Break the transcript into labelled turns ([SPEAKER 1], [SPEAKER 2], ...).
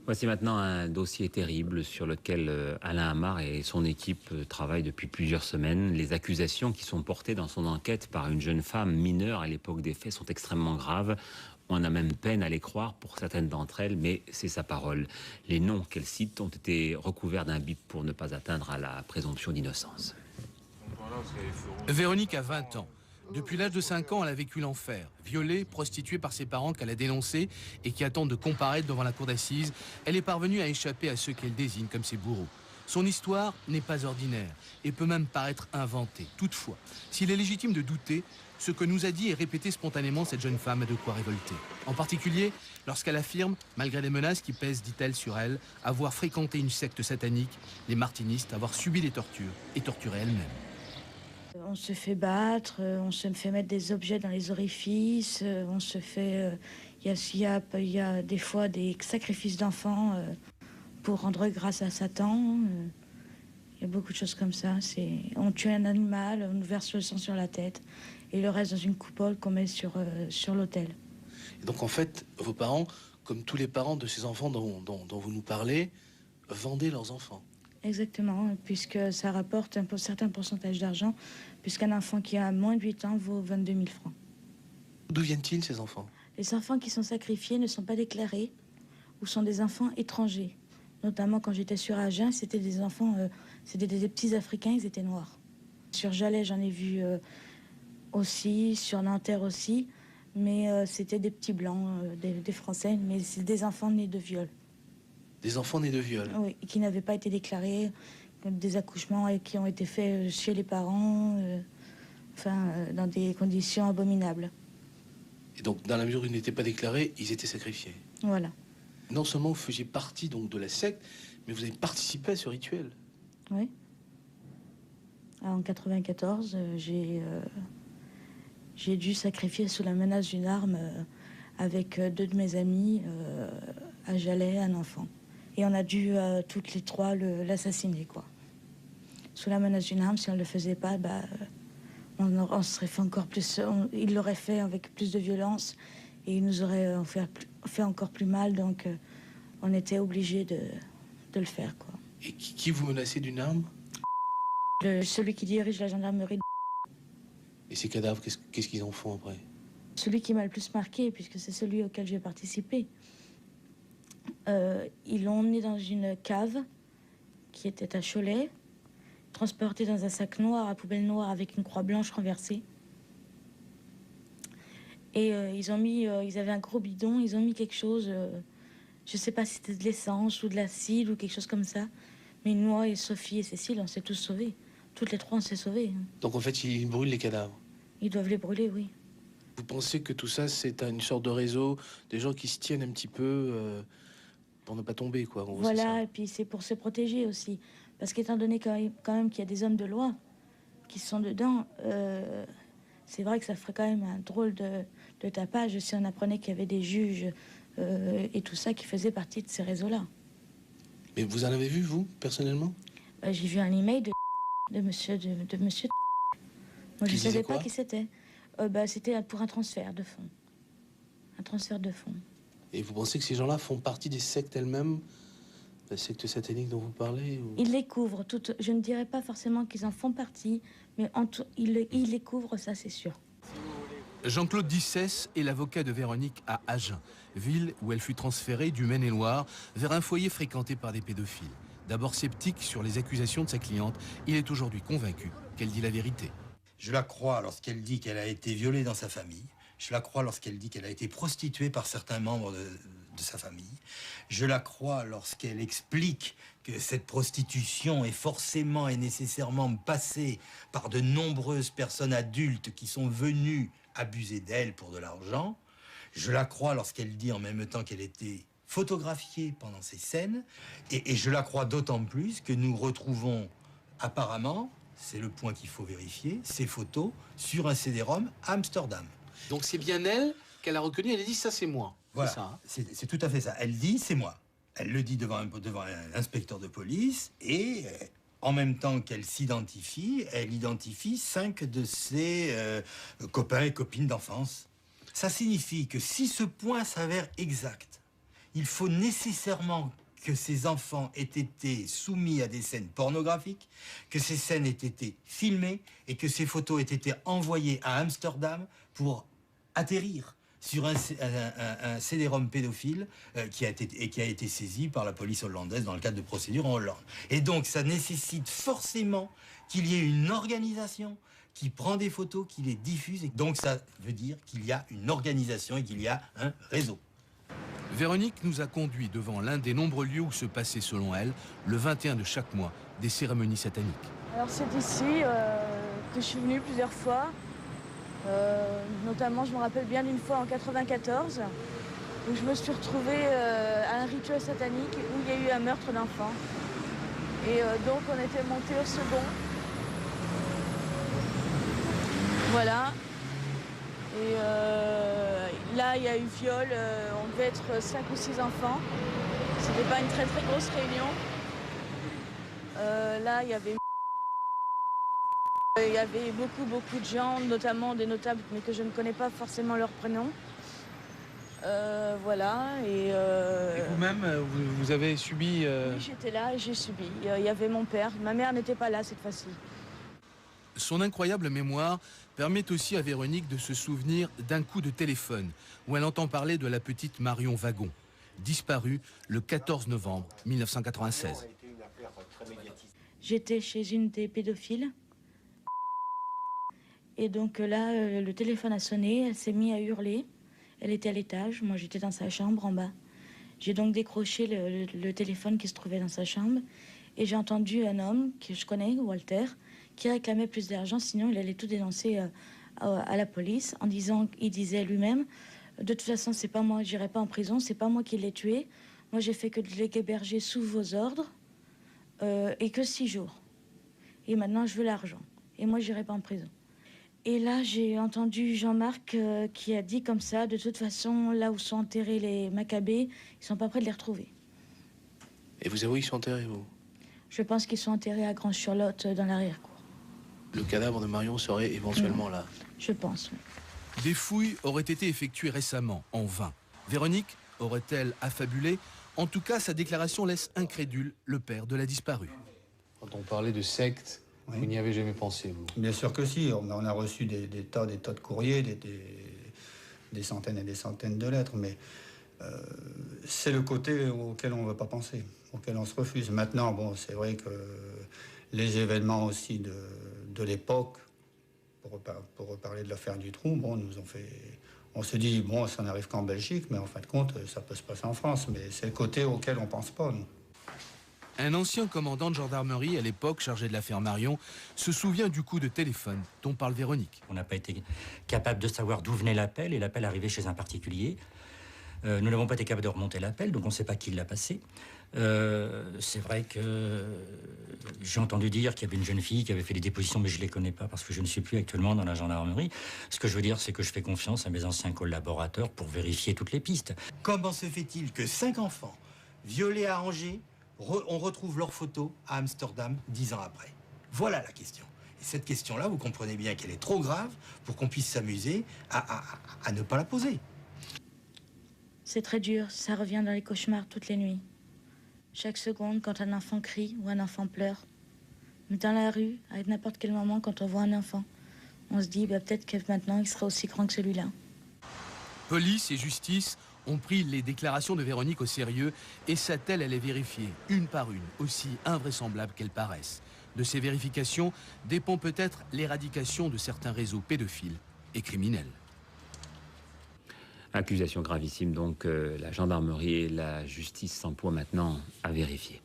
[SPEAKER 1] Voici maintenant un dossier terrible sur lequel Alain Amar et son équipe travaillent depuis plusieurs semaines. Les accusations qui sont portées dans son enquête par une jeune femme mineure à l'époque des faits sont extrêmement graves. On a même peine à les croire pour certaines d'entre elles, mais c'est sa parole. Les noms qu'elle cite ont été recouverts d'un bip pour ne pas atteindre à la présomption d'innocence.
[SPEAKER 2] Véronique a 20 ans. Depuis l'âge de 5 ans, elle a vécu l'enfer. Violée, prostituée par ses parents qu'elle a dénoncés et qui attendent de comparaître devant la cour d'assises, elle est parvenue à échapper à ceux qu'elle désigne comme ses bourreaux. Son histoire n'est pas ordinaire et peut même paraître inventée. Toutefois, s'il est légitime de douter, ce que nous a dit et répété spontanément cette jeune femme a de quoi révolter. En particulier, lorsqu'elle affirme, malgré les menaces qui pèsent, dit-elle, sur elle, avoir fréquenté une secte satanique, les martinistes, avoir subi des tortures et torturé elle-même.
[SPEAKER 3] On se fait battre, on se fait mettre des objets dans les orifices, on se fait... Il y a des fois des sacrifices d'enfants pour rendre grâce à Satan. Il y a beaucoup de choses comme ça. On tue un animal, on nous verse le sang sur la tête et le reste dans une coupole qu'on met sur l'autel.
[SPEAKER 4] Donc en fait, vos parents, comme tous les parents de ces enfants dont vous nous parlez, vendaient leurs enfants.
[SPEAKER 3] Exactement, puisque ça rapporte un certain pourcentage d'argent, puisqu'un enfant qui a moins de 8 ans vaut 22 000 francs.
[SPEAKER 4] D'où viennent-ils, ces enfants?
[SPEAKER 3] Les enfants qui sont sacrifiés ne sont pas déclarés ou sont des enfants étrangers. Notamment quand j'étais sur Agen, c'était des enfants, c'était des petits Africains, ils étaient noirs. Sur Jalais, j'en ai vu aussi, sur Nanterre aussi, mais c'était des petits blancs, des Français, mais c'est des enfants nés de viol.
[SPEAKER 4] Des enfants nés de viol?
[SPEAKER 3] Oui, qui n'avaient pas été déclarés, des accouchements et qui ont été faits chez les parents, dans des conditions abominables.
[SPEAKER 4] Et donc, dans la mesure où ils n'étaient pas déclarés, ils étaient sacrifiés?
[SPEAKER 3] Voilà.
[SPEAKER 4] Non seulement vous faisiez partie donc de la secte, mais vous avez participé à ce rituel?
[SPEAKER 3] Oui. En 94, j'ai dû sacrifier sous la menace d'une arme avec 2 de mes amis à Jalais un enfant. Et on a dû toutes les 3 l'assassiner, quoi. Sous la menace d'une arme, si on ne le faisait pas, on serait fait encore plus. Il l'aurait fait avec plus de violence et il nous aurait fait encore plus mal. Donc, on était obligés de le faire, quoi.
[SPEAKER 4] Et qui vous menaçait d'une arme?
[SPEAKER 3] Celui qui dirige la gendarmerie.
[SPEAKER 4] Et ces cadavres, qu'est-ce qu'ils en font après?
[SPEAKER 3] Celui qui m'a le plus marqué, puisque c'est celui auquel j'ai participé. Ils l'ont emmené dans une cave qui était à Cholet, transporté dans un sac noir à poubelle noire avec une croix blanche renversée. Et ils avaient un gros bidon, ils ont mis quelque chose, je sais pas si c'était de l'essence ou de l'acide ou quelque chose comme ça. Mais moi et Sophie et Cécile, on s'est tous sauvés. Toutes les 3, on s'est sauvés.
[SPEAKER 4] Donc en fait, ils brûlent les cadavres?
[SPEAKER 3] Ils doivent les brûler, oui.
[SPEAKER 4] Vous pensez que tout ça, c'est une sorte de réseau, des gens qui se tiennent un petit peu pour ne pas tomber, quoi.
[SPEAKER 3] Voilà, et puis c'est pour se protéger aussi. Parce qu'étant donné quand même qu'il y a des hommes de loi qui sont dedans, c'est vrai que ça ferait quand même un drôle de tapage si on apprenait qu'il y avait des juges et tout ça qui faisaient partie de ces réseaux-là.
[SPEAKER 4] Mais vous en avez vu, vous, personnellement?
[SPEAKER 3] J'ai vu un email de monsieur. Moi, je ne savais pas qui c'était. C'était pour un transfert de fonds. Un transfert de fonds.
[SPEAKER 4] Et vous pensez que ces gens-là font partie des sectes elles-mêmes? La secte satanique dont vous parlez ou...
[SPEAKER 3] Ils les couvrent toutes. Je ne dirais pas forcément qu'ils en font partie, mais ils les couvrent, ça c'est sûr.
[SPEAKER 2] Jean-Claude Dissès est l'avocat de Véronique à Agen, ville où elle fut transférée du Maine-et-Loire vers un foyer fréquenté par des pédophiles. D'abord sceptique sur les accusations de sa cliente, il est aujourd'hui convaincu qu'elle dit la vérité.
[SPEAKER 5] Je la crois lorsqu'elle dit qu'elle a été violée dans sa famille. Je la crois lorsqu'elle dit qu'elle a été prostituée par certains membres de sa famille. Je la crois lorsqu'elle explique que cette prostitution est forcément et nécessairement passée par de nombreuses personnes adultes qui sont venues abuser d'elle pour de l'argent. Je la crois lorsqu'elle dit en même temps qu'elle était photographiée pendant ces scènes. Et je la crois d'autant plus que nous retrouvons apparemment, c'est le point qu'il faut vérifier, ces photos sur un CD-ROM à Amsterdam.
[SPEAKER 4] Donc c'est bien elle qu'elle a reconnu, elle a dit ça c'est moi.
[SPEAKER 5] Voilà,
[SPEAKER 4] c'est ça, hein.
[SPEAKER 5] C'est tout à fait ça. Elle dit c'est moi. Elle le dit devant un inspecteur de police et en même temps qu'elle s'identifie, elle identifie 5 de ses copains et copines d'enfance. Ça signifie que si ce point s'avère exact, il faut nécessairement que ces enfants aient été soumis à des scènes pornographiques, que ces scènes aient été filmées et que ces photos aient été envoyées à Amsterdam pour atterrir sur un CD-ROM pédophile qui a été saisi par la police hollandaise dans le cadre de procédures en Hollande. Et donc ça nécessite forcément qu'il y ait une organisation qui prend des photos, qui les diffuse. Et donc ça veut dire qu'il y a une organisation et qu'il y a un réseau.
[SPEAKER 2] Véronique nous a conduits devant l'un des nombreux lieux où se passaient, selon elle, le 21 de chaque mois, des cérémonies sataniques.
[SPEAKER 3] Alors c'est ici que je suis venue plusieurs fois. Notamment, je me rappelle bien d'une fois en 94, où je me suis retrouvée à un rituel satanique où il y a eu un meurtre d'enfant. Et donc on était monté au second. Voilà. Et là, il y a eu viol, on devait être 5 ou 6 enfants. C'était pas une très très grosse réunion. Là, il y avait beaucoup de gens, notamment des notables, mais que je ne connais pas forcément leur prénom. Voilà.
[SPEAKER 2] Et vous-même, vous avez subi...
[SPEAKER 3] Oui, j'étais là et j'ai subi. Il y avait mon père. Ma mère n'était pas là cette fois-ci.
[SPEAKER 2] Son incroyable mémoire permet aussi à Véronique de se souvenir d'un coup de téléphone où elle entend parler de la petite Marion Wagon, disparue le 14 novembre 1996.
[SPEAKER 3] J'étais chez une des pédophiles. Et donc là, le téléphone a sonné, elle s'est mise à hurler. Elle était à l'étage, moi j'étais dans sa chambre en bas. J'ai donc décroché le téléphone qui se trouvait dans sa chambre. Et j'ai entendu un homme que je connais, Walter, qui réclamait plus d'argent, sinon il allait tout dénoncer à la police en disant, il disait lui-même, de toute façon c'est pas moi, j'irai pas en prison, c'est pas moi qui l'ai tué. Moi j'ai fait que de l'héberger sous vos ordres et que 6 jours. Et maintenant je veux l'argent. Et moi j'irai pas en prison. Et là, j'ai entendu Jean-Marc qui a dit comme ça, de toute façon, là où sont enterrés les Maccabées, ils sont pas prêts de les retrouver.
[SPEAKER 4] Et vous avouez qu'ils sont enterrés, vous?
[SPEAKER 3] Je pense qu'ils sont enterrés à Grand-sur-Lot, dans l'arrière-cour.
[SPEAKER 4] Le cadavre de Marion serait éventuellement là.
[SPEAKER 3] Je pense, oui.
[SPEAKER 2] Des fouilles auraient été effectuées récemment, en vain. Véronique aurait-elle affabulé? En tout cas, sa déclaration laisse incrédule le père de la disparue.
[SPEAKER 4] Quand on parlait de secte,
[SPEAKER 6] oui.
[SPEAKER 4] Vous n'y avez jamais pensé, vous?
[SPEAKER 6] Bien sûr que si. On a reçu des tas de courriers, des centaines et des centaines de lettres, mais c'est le côté auquel on ne veut pas penser, auquel on se refuse. Maintenant, bon, c'est vrai que les événements aussi de l'époque, pour reparler de l'affaire du trou, bon, nous ont fait... On se dit, bon, ça n'arrive qu'en Belgique, mais en fin de compte, ça peut se passer en France. Mais c'est le côté auquel on ne pense pas, nous.
[SPEAKER 2] Un ancien commandant de gendarmerie, à l'époque chargé de l'affaire Marion, se souvient du coup de téléphone dont parle Véronique.
[SPEAKER 7] On n'a pas été capable de savoir d'où venait l'appel, et l'appel arrivait chez un particulier. Nous n'avons pas été capables de remonter l'appel, donc on ne sait pas qui l'a passé. C'est vrai que j'ai entendu dire qu'il y avait une jeune fille qui avait fait des dépositions, mais je ne les connais pas parce que je ne suis plus actuellement dans la gendarmerie. Ce que je veux dire, c'est que je fais confiance à mes anciens collaborateurs pour vérifier toutes les pistes.
[SPEAKER 5] Comment se fait-il que 5 enfants violés à Angers, on retrouve leurs photos à Amsterdam 10 ans après? Voilà la question. Et cette question-là, vous comprenez bien qu'elle est trop grave pour qu'on puisse s'amuser à ne pas la poser.
[SPEAKER 3] C'est très dur, ça revient dans les cauchemars toutes les nuits. Chaque seconde, quand un enfant crie ou un enfant pleure. Mais dans la rue, à n'importe quel moment, quand on voit un enfant, on se dit bah, peut-être que maintenant il sera aussi grand que celui-là.
[SPEAKER 2] Police et justice ont pris les déclarations de Véronique au sérieux et sa-t-elle les vérifier, une par une, aussi invraisemblables qu'elles paraissent. De ces vérifications dépend peut-être l'éradication de certains réseaux pédophiles et criminels.
[SPEAKER 1] Accusation gravissime, donc la gendarmerie et la justice s'emploient maintenant à vérifier.